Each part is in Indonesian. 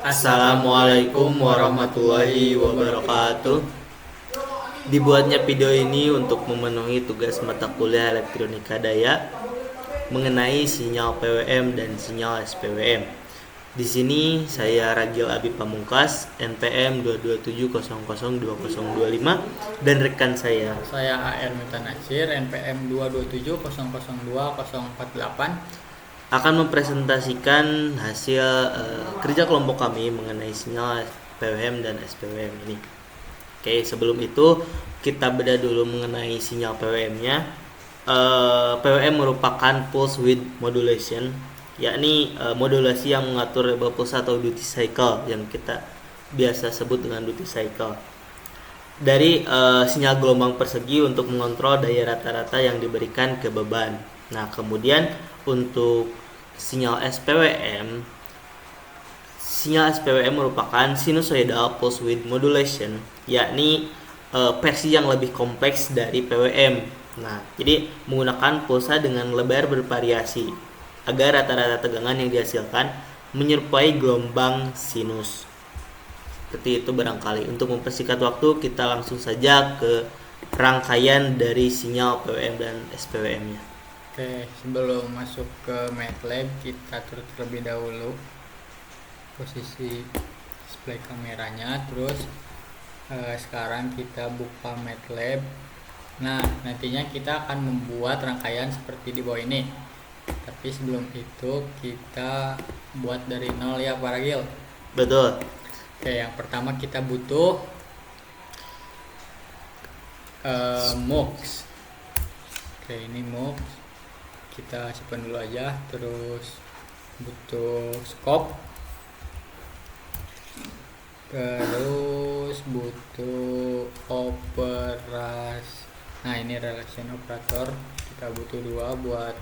Assalamualaikum warahmatullahi wabarakatuh. Dibuatnya video ini untuk memenuhi tugas mata kuliah elektronika daya mengenai sinyal PWM dan sinyal SPWM. Di sini saya Ragil Abi Pamungkas, NPM 227002025 dan rekan saya. Saya AR Mita Nasir, NPM 227002048 akan mempresentasikan hasil kerja kelompok kami mengenai sinyal PWM dan SPWM ini. Oke, sebelum itu kita bedah dulu mengenai sinyal PWM-nya. PWM merupakan pulse width modulation, yakni modulasi yang mengatur label pulse atau duty cycle yang kita biasa sebut dengan duty cycle dari sinyal gelombang persegi untuk mengontrol daya rata-rata yang diberikan ke beban. Nah, kemudian untuk sinyal SPWM merupakan sinusoidal pulse width modulation, yakni versi yang lebih kompleks dari PWM. Nah, jadi menggunakan pulsa dengan lebar bervariasi agar rata-rata tegangan yang dihasilkan menyerupai gelombang sinus. Seperti itu barangkali. Untuk mempersingkat waktu, kita langsung saja ke rangkaian dari sinyal PWM dan SPWM-nya. Oke, sebelum masuk ke MATLAB kita atur terlebih dahulu posisi display kameranya. Terus sekarang kita buka MATLAB. Nah, nantinya kita akan membuat rangkaian seperti di bawah ini. Tapi sebelum itu kita buat dari nol ya Pak Ragil. Betul. Oke, yang pertama kita butuh MUX. Oke, ini MUX. Kita simpan dulu aja. Terus butuh scope, terus butuh operas. Nah, ini relation operator kita butuh 2 buat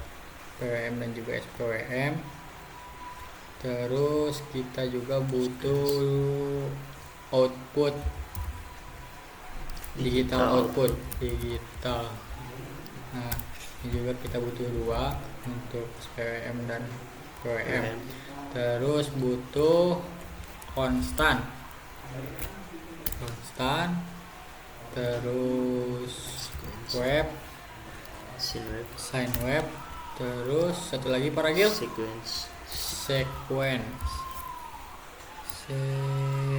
PWM dan juga SPWM. Terus kita juga butuh output, digital output digital. Nah, ini juga kita butuh 2 untuk SPWM dan PWM. Terus butuh konstan, terus web, sine web, terus satu lagi Pak Ragil, sequence.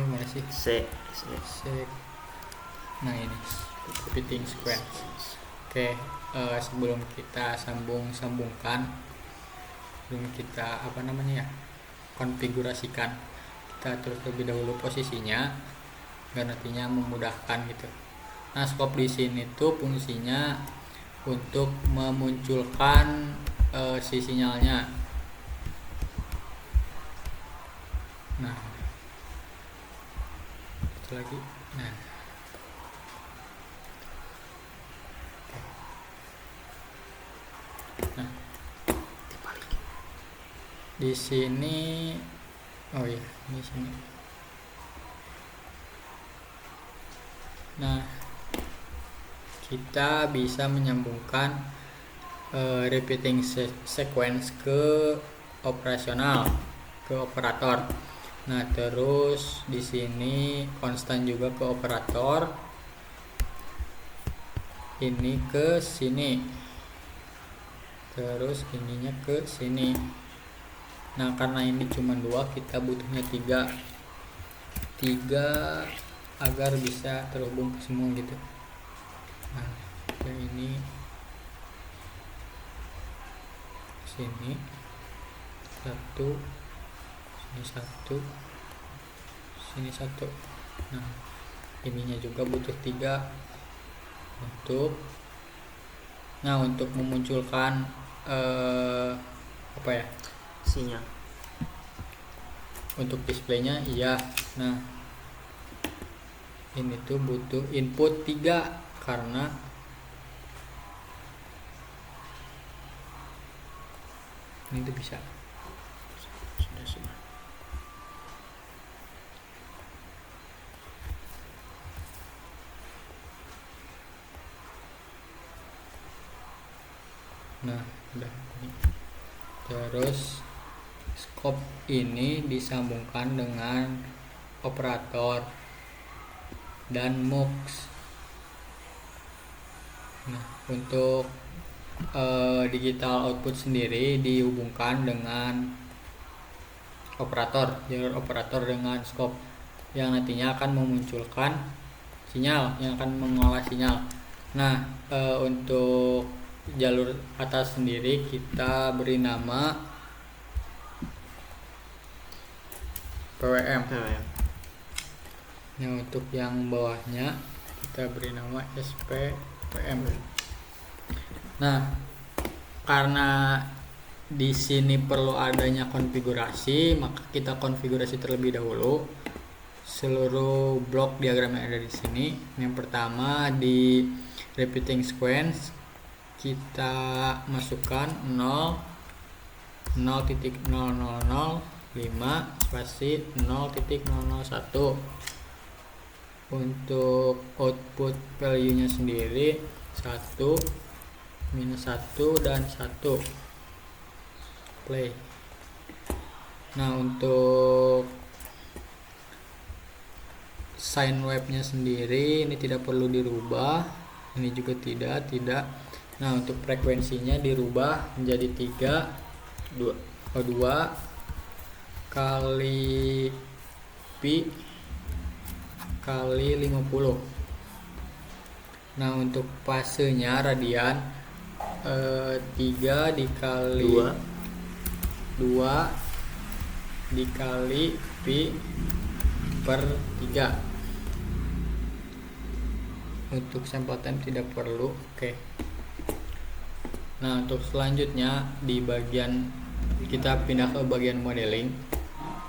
Mana sih? Nah, ini repeating sequence. Oke, sebelum kita sambungkan, sebelum kita konfigurasikan, kita atur terlebih dahulu posisinya agar nantinya memudahkan gitu. Nah, scope di sini tuh fungsinya untuk memunculkan si sinyalnya. Nah, satu lagi. Nah, di sini, oh iya, di sini. Nah, kita bisa menyambungkan repeating sequence ke operasional, ke operator. Nah, terus di sini konstan juga ke operator. Ini ke sini. Terus ininya ke sini. Nah, karena ini cuma 2, kita butuhnya 3 agar bisa terhubung ke semua gitu. Nah, yang ini sini 1, sini 1. Nah, ininya juga butuh 3 untuk memunculkan sinyal untuk displaynya. Iya. Nah, ini tuh butuh input 3 karena ini tuh bisa. Sudah. Nah, udah ini. Terus Scope ini disambungkan dengan operator dan MUX. Nah, untuk digital output sendiri dihubungkan dengan jalur operator dengan scope yang nantinya akan memunculkan sinyal, yang akan mengolah sinyal. Nah, untuk jalur atas sendiri kita beri nama PWM. Nah, untuk yang bawahnya kita beri nama SPWM. Nah, karena di sini perlu adanya konfigurasi, maka kita konfigurasi terlebih dahulu seluruh blok diagram yang ada di sini. Yang pertama di repeating sequence kita masukkan 0 0.0005 spasi 0.001. Untuk output value nya sendiri 1, -1 dan 1. Play. Nah, untuk sine wave nya sendiri ini tidak perlu dirubah, ini juga tidak. Nah, untuk frekuensinya dirubah menjadi 2 kali pi kali 50. Nah, untuk fasenya radian 3 dikali 2 dikali pi per 3. Untuk sample time tidak perlu. Oke. Nah, untuk selanjutnya di bagian kita pindah ke bagian modeling.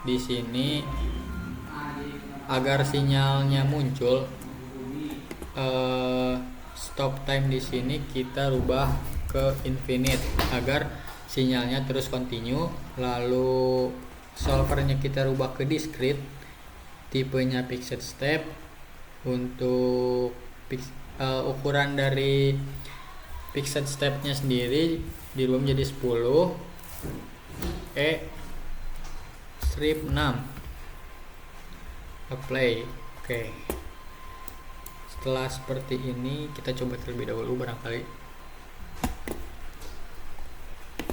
Di sini agar sinyalnya muncul, stop time di sini kita rubah ke infinite agar sinyalnya terus continue. Lalu solvernya kita rubah ke discrete, tipenya fixed step. Untuk ukuran dari fixed stepnya sendiri dirubah menjadi 10 strip 6. Apply. Oke. Setelah seperti ini kita coba terlebih dahulu barangkali.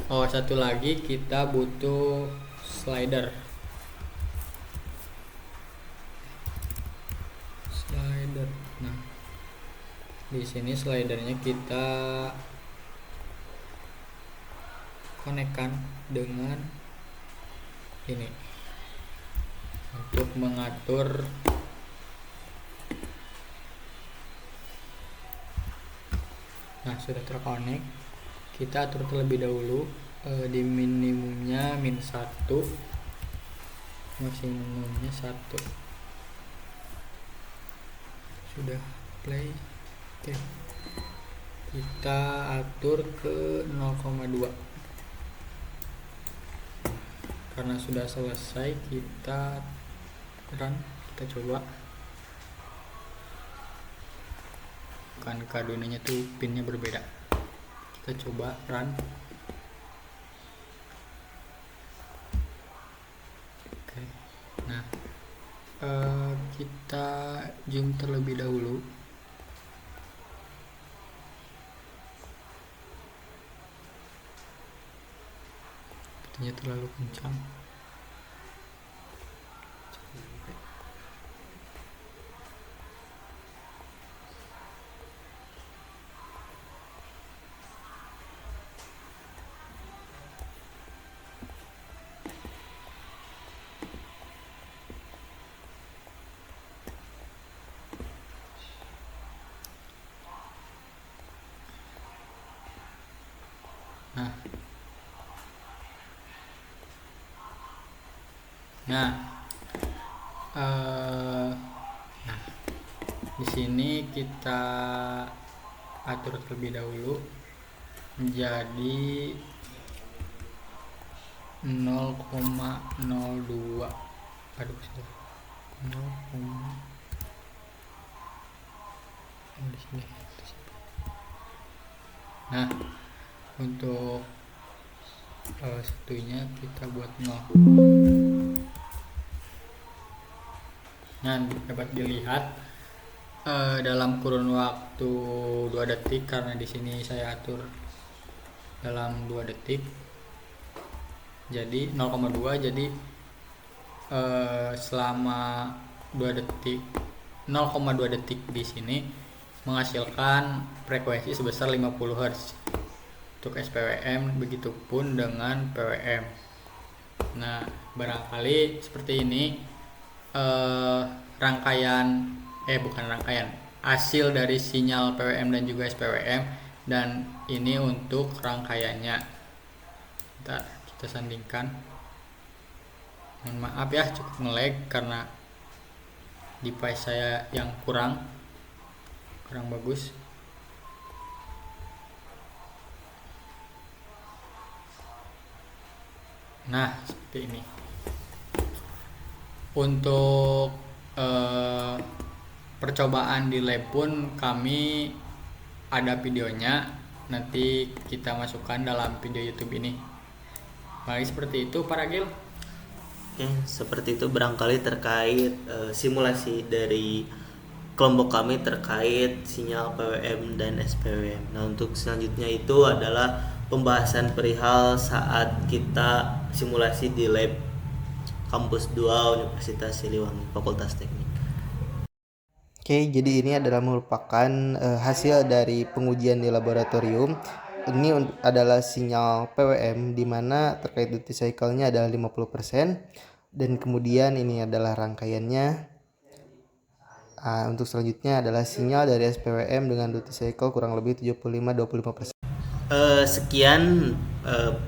Satu lagi kita butuh slider. Nah, di sini slidernya kita konekkan dengan ini untuk mengatur sudah terkonek. Kita atur terlebih dahulu di minimumnya -1, maksimumnya 1. Sudah play. Oke. Kita atur ke 0,2. Karena sudah selesai kita run, kita coba. Kan Arduino-nya tuh pinnya berbeda. Kita coba run. Oke. Nah, kita zoom terlebih dahulu. Sepertinya terlalu kencang. Nah, di sini kita atur terlebih dahulu menjadi 0,02. Aduh, salah. 0, di sini. Nah, untuk satunya kita buat 0. Nah, dapat dilihat dalam kurun waktu 2 detik, karena di sini saya atur dalam 2 detik, jadi 0,2, jadi selama 2 detik 0,2 detik di sini menghasilkan frekuensi sebesar 50 Hz untuk SPWM, begitupun dengan PWM. Nah, barangkali seperti ini hasil dari sinyal PWM dan juga SPWM, dan ini untuk rangkaiannya. Kita sandingkan. Mohon maaf ya, cukup nge-lag karena device saya yang kurang bagus. Nah, seperti ini. Untuk percobaan di lab pun kami ada videonya, nanti kita masukkan dalam video YouTube ini. Baik, seperti itu Pak Ragil. Oke, seperti itu barangkali terkait simulasi dari kelompok kami terkait sinyal PWM dan SPWM. Nah, untuk selanjutnya itu adalah pembahasan perihal saat kita simulasi di lab kampus 2 Universitas Siliwangi, Fakultas Teknik. Oke, jadi ini adalah merupakan hasil dari pengujian di laboratorium. Ini adalah sinyal PWM di mana terkait duty cycle-nya adalah 50%, dan kemudian ini adalah rangkaiannya. Untuk selanjutnya adalah sinyal dari SPWM dengan duty cycle kurang lebih 75-25%. Sekian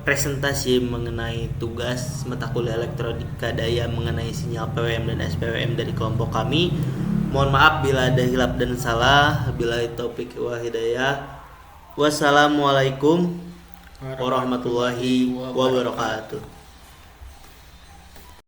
presentasi mengenai tugas mata kuliah elektronika daya mengenai sinyal PWM dan SPWM dari kelompok kami. Mohon maaf bila ada hilap dan salah. Billahi taufik wal hidayah. Wassalamualaikum warahmatullahi wabarakatuh.